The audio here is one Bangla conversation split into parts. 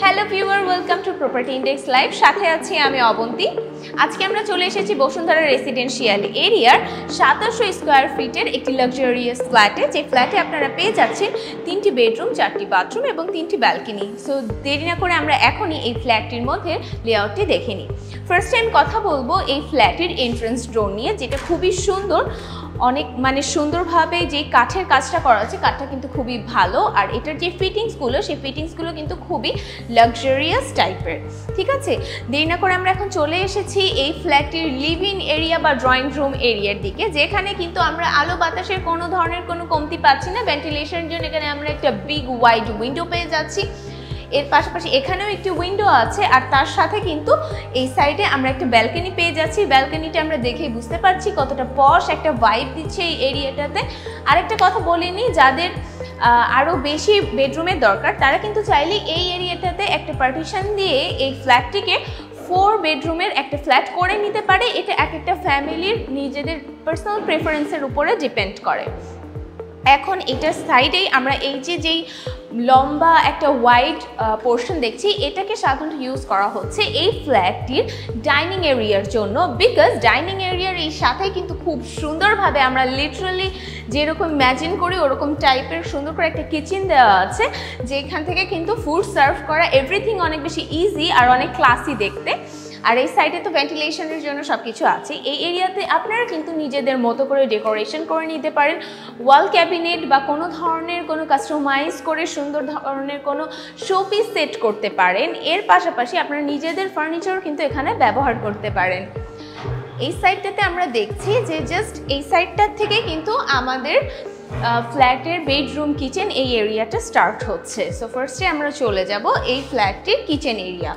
Hello viewer, welcome to property index live. সাথে আছি আমি অবন্তী। আজকে আমরা চলে এসেছি বসুন্ধরা রেসিডেন্সিয়াল এরিয়ার 2700 স্কোয়ার ফিটের একটি লাক্সারিয়াস ফ্ল্যাটে, যে ফ্ল্যাটে আপনারা পেয়ে যাচ্ছেন 3টি বেডরুম, 4টি বাথরুম এবং 3টি ব্যালকনি। সো দেরি না করে আমরা এখনই এই ফ্ল্যাটটির মধ্যে লেআউটটি দেখে নিই। ফার্স্ট টাইম কথা বলবো এই ফ্ল্যাটের এন্ট্রান্স ডোর নিয়ে, যেটা খুবই সুন্দর। অনেক সুন্দরভাবে যে কাঠের কাজটা করা হচ্ছে, কাঠটা কিন্তু খুবই ভালো। আর এটার যে ফিটিংসগুলো, সেই ফিটিংসগুলো কিন্তু খুবই লাক্সারিয়াস টাইপের। ঠিক আছে, দেরি না করে আমরা এখন চলে এসেছি এই ফ্ল্যাটটির লিভ ইন এরিয়া বা ড্রয়িং রুম এরিয়ার দিকে, যেখানে কিন্তু আমরা আলো বাতাসের কোনো ধরনের কোনো কমতি পাচ্ছি না। ভেন্টিলেশনের জন্য এখানে আমরা একটা বিগ ওয়াইড উইন্ডো পেয়ে যাচ্ছি। এর পাশাপাশি এখানেও একটি উইন্ডো আছে, আর তার সাথে কিন্তু এই সাইডে আমরা একটা ব্যালকনি পেয়ে যাচ্ছি। ব্যালকনিটা আমরা দেখেই বুঝতে পারছি কতটা পশ একটা ভাইব দিচ্ছে এই এরিয়াটাতে। আরেকটা কথা বলিনি, যাদের আরও বেশি বেডরুমের দরকার তারা কিন্তু চাইলে এই এরিয়াটাতে একটা পার্টিশন দিয়ে এই ফ্ল্যাটটিকে 4 বেডরুমের একটা ফ্ল্যাট করে নিতে পারে। এটা এক একটা ফ্যামিলির নিজেদের পার্সোনাল প্রেফারেন্সের উপরে ডিপেন্ড করে। এখন এটার সাইডেই আমরা এই যেই লম্বা একটা ওয়াইড পোর্শন দেখছি, এটাকে সাধারণত ইউজ করা হচ্ছে এই ফ্ল্যাটটির ডাইনিং এরিয়ার জন্য। বিকজ ডাইনিং এরিয়ার এই সাথেই কিন্তু খুব সুন্দরভাবে আমরা লিটারালি যেরকম ইম্যাজিন করি ওরকম টাইপের সুন্দর করে একটা কিচেন দেওয়া আছে, যেখান থেকে কিন্তু ফুড সার্ভ করা এভরিথিং অনেক বেশি ইজি আর অনেক ক্লাসি দেখতে। আর এই সাইডে তো ভেন্টিলেশনের জন্য সব কিছু আছে। এই এরিয়াতে আপনারা কিন্তু নিজেদের মতো করে ডেকোরেশন করে নিতে পারেন। ওয়াল ক্যাবিনেট বা কোনো ধরনের কোনো কাস্টমাইজ করে সুন্দর ধরনের কোনো শোপিস সেট করতে পারেন। এর পাশাপাশি আপনারা নিজেদের ফার্নিচারও কিন্তু এখানে ব্যবহার করতে পারেন। এই সাইডটাতে আমরা দেখছি যে জাস্ট এই সাইডটার থেকে কিন্তু আমাদের ফ্ল্যাটের বেডরুম কিচেন এই এরিয়াটা স্টার্ট হচ্ছে। সো ফার্স্টে আমরা চলে যাব এই ফ্ল্যাটটির kitchen area.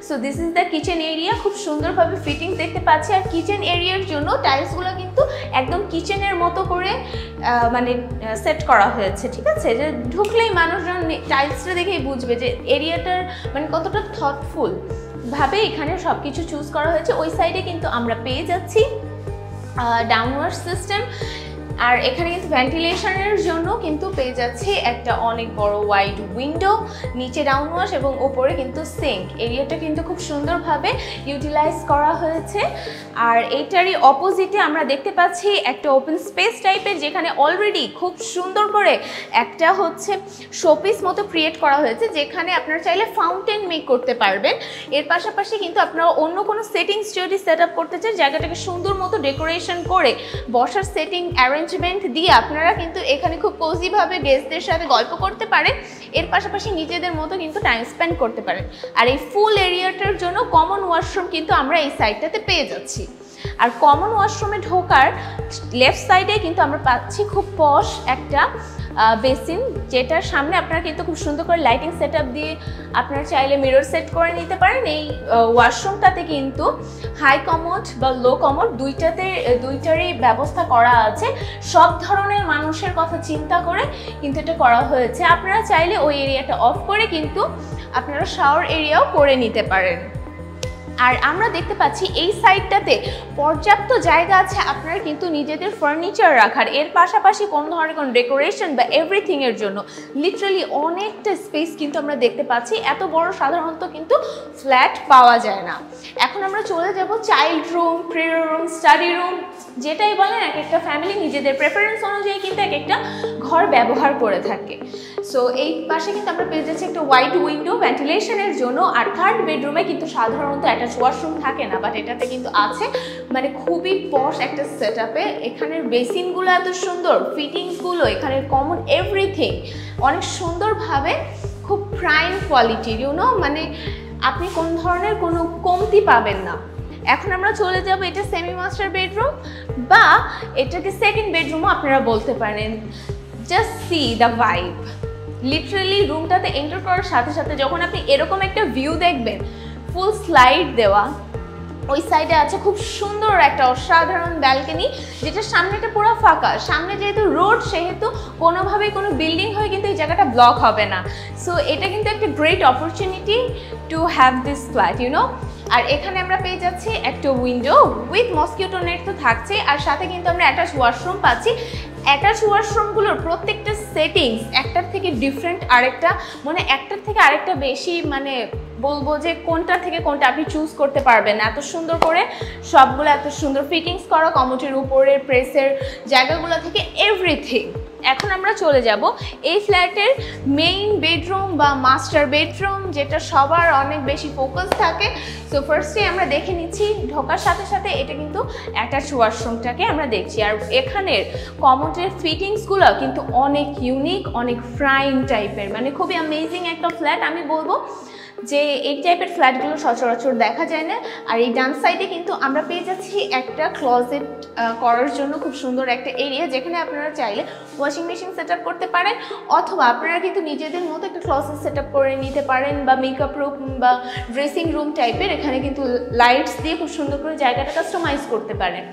So this is the kitchen area. খুব সুন্দরভাবে ফিটিংস দেখতে পাচ্ছি। আর কিচেন এরিয়ার জন্য টাইলসগুলো কিন্তু একদম কিচেনের মতো করে সেট করা হয়েছে। ঠিক আছে, যে ঢুকলেই মানুষজন টাইলসটা দেখেই বুঝবে যে এরিয়াটার কতটা থটফুল ভাবে এখানে সব কিছু চুজ করা হয়েছে। ওই সাইডে কিন্তু আমরা পেয়ে যাচ্ছি ডাউনওয়ার্ড সিস্টেম। আর এখানে কিন্তু ভেন্টিলেশনের জন্য কিন্তু পেয়ে যাচ্ছে একটা অনেক বড় ওয়াইড উইন্ডো, নিচে ডাউনওয়াশ এবং ওপরে কিন্তু সিঙ্ক। এরিয়াটা কিন্তু খুব সুন্দরভাবে ইউটিলাইজ করা হয়েছে। আর এইটারই অপোজিটে আমরা দেখতে পাচ্ছি একটা ওপেন স্পেস টাইপের, যেখানে অলরেডি খুব সুন্দর করে একটা শোপিস মতো ক্রিয়েট করা হয়েছে, যেখানে আপনারা চাইলে ফাউন্টেন মেক করতে পারবেন। এর পাশাপাশি কিন্তু আপনারা অন্য কোনো সেটিংস যদি সেট আপ করতে চান, জায়গাটাকে সুন্দর মতো ডেকোরেশন করে বসার সেটিং অ্যারেঞ্জমেন্ট দিয়ে আপনারা কিন্তু এখানে খুব কোজিভাবে গেস্টদের সাথে গল্প করতে পারেন। এর পাশাপাশি নিজেদের মতো কিন্তু টাইম স্পেন্ড করতে পারেন। আর এই ফুল এরিয়াটার জন্য কমন ওয়াশরুম কিন্তু আমরা এই সাইডটাতে পেয়ে যাচ্ছি। আর কমন ওয়াশরুমে ঢোকার লেফট সাইডে কিন্তু আমরা পাচ্ছি খুব পশ একটা বেসিন, যেটার সামনে আপনারা কিন্তু খুব সুন্দর করে লাইটিং সেট আপ দিয়ে আপনারা চাইলে মিরর সেট করে নিতে পারেন। এই ওয়াশরুমটাতে কিন্তু হাই কমোড বা লো কমোড দুইটারই ব্যবস্থা করা আছে। সব ধরনের মানুষের কথা চিন্তা করে কিন্তু এটা করা হয়েছে। আপনারা চাইলে ওই এরিয়াটা অফ করে কিন্তু আপনারা শাওয়ার এরিয়াও করে নিতে পারেন। আর আমরা দেখতে পাচ্ছি এই সাইডটাতে পর্যাপ্ত জায়গা আছে আপনারা কিন্তু নিজেদের ফার্নিচার রাখার। এর পাশাপাশি কোনো ধরনের কোনো ডেকোরেশন বা এভরিথিংয়ের জন্য লিটারালি অনেকটা স্পেস কিন্তু আমরা দেখতে পাচ্ছি। এত বড় সাধারণত কিন্তু ফ্ল্যাট পাওয়া যায় না। এখন আমরা চলে যাব child room, prayer room, study room, যেটাই বলেন এক একটা ফ্যামিলি নিজেদের প্রেফারেন্স অনুযায়ী কিন্তু এক একটা ঘর ব্যবহার করে থাকে। সো এই পাশে কিন্তু আমরা পেয়ে যাচ্ছি একটা ওয়াইড উইন্ডো ভেন্টিলেশনের জন্য। আর থার্ড বেডরুমে কিন্তু সাধারণত অ্যাটাচ ওয়াশরুম থাকে না, বাট এটাতে কিন্তু আছে। খুবই পশ একটা সেট আপে। এখানের বেসিনগুলো এত সুন্দর, ফিটিংসগুলো, এখানের কমন এভরিথিং অনেক সুন্দরভাবে, খুব প্রাইম কোয়ালিটির। আপনি কোন ধরনের কোনো কমতি পাবেন না। এখন আমরা চলে যাব এটা সেমি মাস্টার বেডরুম, বা এটাকে সেকেন্ড বেডরুমও আপনারা বলতে পারেন। Just see the vibe. Literally রুমটাতে এন্টার করার সাথে সাথে যখন আপনি এরকম একটা ভিউ দেখবেন, ফুল স্লাইড দেওয়া, ওই সাইডে আছে খুব সুন্দর একটা অসাধারণ ব্যালকনি, যেটার সামনেটা পুরো ফাঁকা। সামনে যেহেতু রোড, সেহেতু কোনোভাবেই কোনো বিল্ডিং হয়ে কিন্তু এই জায়গাটা ব্লক হবে না। সো এটা কিন্তু একটা great opportunity to have this flat, আর এখানে আমরা পেয়ে যাচ্ছি একটা উইন্ডো উইথ মসকিউটো নেট তো থাকছে, আর সাথে কিন্তু আমরা অ্যাটাচ ওয়াশরুম পাচ্ছি। অ্যাটাচ ওয়াশরুমগুলোর প্রত্যেকটা সেটিংস একটার থেকে ডিফারেন্ট, আরেকটা মানে একটার থেকে আরেকটা বেশি, মানে বলবো যে কোনটা থেকে কোনটা আপনি চুজ করতে পারবেন। এত সুন্দর করে সবগুলো এত সুন্দর ফিটিংস করা, কমোডের উপরে প্রেসের জায়গাগুলো থেকে এভরিথিং। এখন আমরা চলে যাব এই ফ্ল্যাটের মেইন বেডরুম বা মাস্টার বেডরুম, যেটা সবার অনেক বেশি ফোকাস থাকে। সো ফার্স্টে আমরা দেখে নিচ্ছি, ঢোকার সাথে সাথে এটা কিন্তু অ্যাটাচ ওয়াশরুমটাকে আমরা দেখছি। আর এখানের কমোডের ফিটিংসগুলো কিন্তু অনেক ইউনিক, অনেক ফ্রাইং টাইপের, মানে খুবই অ্যামেজিং একটা ফ্ল্যাট। আমি বলবো যে এই টাইপের ফ্ল্যাটগুলো সচরাচর দেখা যায় না। আর এই ডান সাইডে কিন্তু আমরা পেয়ে যাচ্ছি একটা ক্লোজেট করার জন্য খুব সুন্দর একটা এরিয়া, যেখানে আপনারা চাইলে ওয়াশিং মেশিন সেট আপ করতে পারেন, অথবা আপনারা কিন্তু নিজেদের মতো একটা ক্লোজেট সেট আপ করে নিতে পারেন, বা মেকআপ রুম বা ড্রেসিং রুম টাইপের। এখানে কিন্তু লাইটস দিয়ে খুব সুন্দর করে জায়গাটা কাস্টমাইজ করতে পারেন।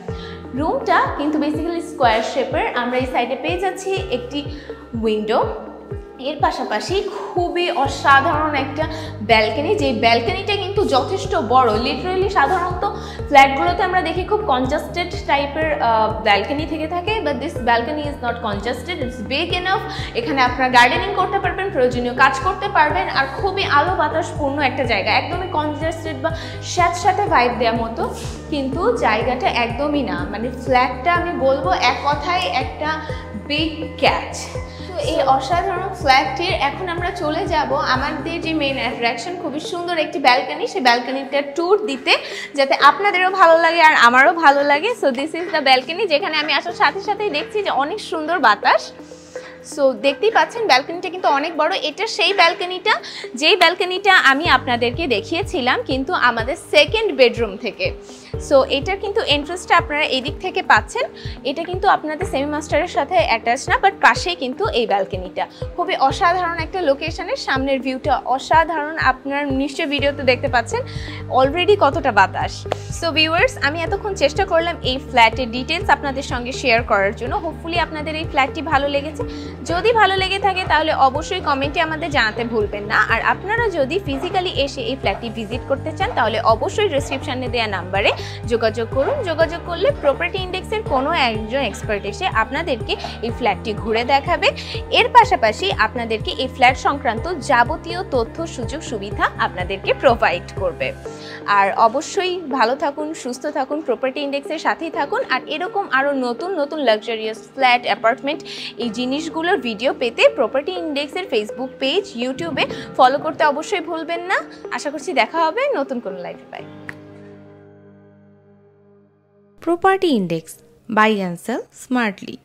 রুমটা কিন্তু বেসিক্যালি স্কোয়ার শেপের। আমরা এই সাইডে পেয়ে যাচ্ছি একটি উইন্ডো, এর পাশাপাশি খুবই অসাধারণ একটা ব্যালকনি, যে ব্যালকনিটা কিন্তু যথেষ্ট বড়। লিটারেলি সাধারণত ফ্ল্যাটগুলোতে আমরা দেখি খুব কনজাস্টেড টাইপের ব্যালকনি থেকে থাকে, but this balcony is not congested, it's big enough. এখানে আপনারা গার্ডেনিং করতে পারবেন, প্রয়োজনীয় কাজ করতে পারবেন, আর খুবই আলো বাতাসপূর্ণ একটা জায়গা। একদমই কনজাস্টেড বা স্যাঁতস্যাঁতে ভাইব দেওয়ার মতো কিন্তু জায়গাটা একদমই না। মানে ফ্ল্যাটটা আমি বলবো এক কথায় একটা বিগ ক্যাচ। তো এই অসাধারণ ফ্ল্যাটটির এখন আমরা চলে যাব আমাদের যে মেইন অ্যাট্রাকশন, খুবই সুন্দর একটি ব্যালকনি, সেই ব্যালকনিটার ট্যুর দিতে, যাতে আপনাদেরও ভালো লাগে আর আমারও ভালো লাগে। So this is the balcony, যেখানে আমি আসার সাথে সাথেই দেখছি যে অনেক সুন্দর বাতাস। সো দেখতেই পাচ্ছেন ব্যালকনিটা কিন্তু অনেক বড়। এটা সেই ব্যালকনিটা যেই ব্যালকনিটা আমি আপনাদেরকে দেখিয়েছিলাম কিন্তু আমাদের সেকেন্ড বেডরুম থেকে। সো এটার কিন্তু এন্ট্রান্সটা আপনারা এই দিক থেকে পাচ্ছেন। এটা কিন্তু আপনাদের সেমি মাস্টারের সাথে অ্যাটাচ না, বাট পাশেই কিন্তু এই ব্যালকনিটা। খুবই অসাধারণ একটা লোকেশনের, সামনের ভিউটা অসাধারণ। আপনারা নিশ্চয়ই ভিডিওতে দেখতে পাচ্ছেন অলরেডি কতটা বাতাস। সো ভিউয়ার্স, আমি এতক্ষণ চেষ্টা করলাম এই ফ্ল্যাটের ডিটেলস আপনাদের সঙ্গে শেয়ার করার জন্য। হোপফুলি আপনাদের এই ফ্ল্যাটটি ভালো লেগেছে। যদি ভালো লেগে থাকে তাহলে অবশ্যই কমেন্টে আমাদের জানাতে ভুলবেন না। আর আপনারা যদি ফিজিক্যালি এসে এই ফ্ল্যাটটি ভিজিট করতে চান তাহলে অবশ্যই ডেসক্রিপশনে দেওয়া নাম্বারে যোগাযোগ করুন। যোগাযোগ করলে প্রপার্টি ইন্ডেক্সের কোনো একজন এক্সপার্ট এসে আপনাদেরকে এই ফ্ল্যাটটি ঘুরে দেখাবে। এর পাশাপাশি আপনাদেরকে এই ফ্ল্যাট সংক্রান্ত যাবতীয় তথ্য, সুযোগ সুবিধা আপনাদেরকে প্রোভাইড করবে। আর অবশ্যই ভালো থাকুন, সুস্থ থাকুন, প্রপার্টি ইন্ডেক্সের সাথেই থাকুন। আর এরকম আরও নতুন নতুন লাক্সারিয়াস ফ্ল্যাট, অ্যাপার্টমেন্ট এই জিনিসগুলোর ভিডিও পেতে প্রপার্টি ইন্ডেক্সের ফেসবুক পেজ, ইউটিউবে ফলো করতে অবশ্যই ভুলবেন না। আশা করছি দেখা হবে নতুন কোনো লাইভে। By. Property Index, buy and sell smartly.